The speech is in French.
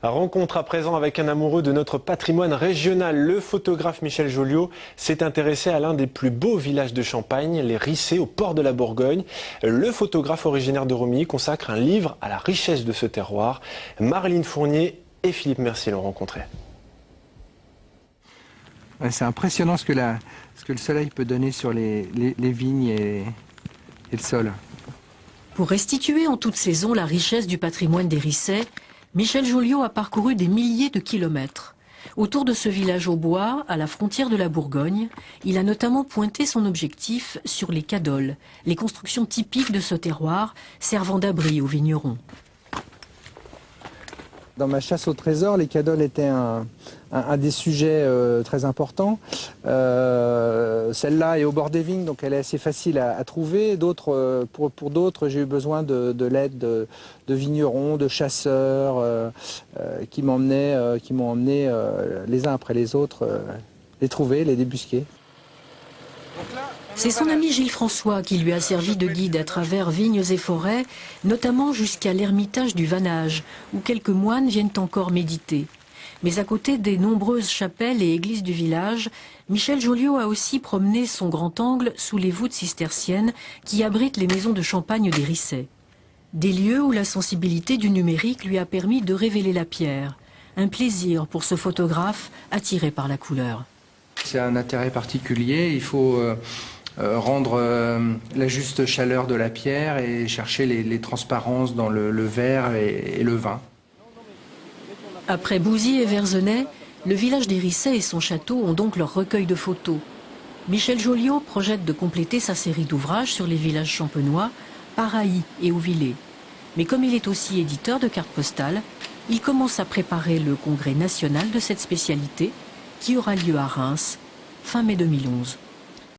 Rencontre à présent avec un amoureux de notre patrimoine régional. Le photographe Michel Joliot s'est intéressé à l'un des plus beaux villages de Champagne, les Rissey, au port de la Bourgogne. Le photographe originaire de Romilly consacre un livre à la richesse de ce terroir. Marilyn Fournier et Philippe Mercier l'ont rencontré. Ouais, c'est impressionnant ce que le soleil peut donner sur les vignes et le sol. Pour restituer en toute saison la richesse du patrimoine des Rissey, Michel Joliot a parcouru des milliers de kilomètres. Autour de ce village au bois, à la frontière de la Bourgogne, il a notamment pointé son objectif sur les cadoles, les constructions typiques de ce terroir, servant d'abri aux vignerons. Dans ma chasse au trésor, les cadoles étaient un des sujets très importants. Celle-là est au bord des vignes, donc elle est assez facile à trouver. Pour d'autres, j'ai eu besoin de l'aide de vignerons, de chasseurs qui m'ont emmené les uns après les autres les trouver, les débusquer. C'est son ami Gilles François qui lui a servi de guide à travers vignes et forêts, notamment jusqu'à l'ermitage du Vanage, où quelques moines viennent encore méditer. Mais à côté des nombreuses chapelles et églises du village, Michel Joliot a aussi promené son grand angle sous les voûtes cisterciennes qui abritent les maisons de champagne des Rissey. Des lieux où la sensibilité du numérique lui a permis de révéler la pierre. Un plaisir pour ce photographe attiré par la couleur. C'est un intérêt particulier, il faut rendre la juste chaleur de la pierre et chercher les transparences dans le verre et le vin. Après Bouzy et Verzenay, le village des Rissey et son château ont donc leur recueil de photos. Michel Joliot projette de compléter sa série d'ouvrages sur les villages champenois, Parailly et Ouvillers. Mais comme il est aussi éditeur de cartes postales, il commence à préparer le congrès national de cette spécialité qui aura lieu à Reims fin mai 2011.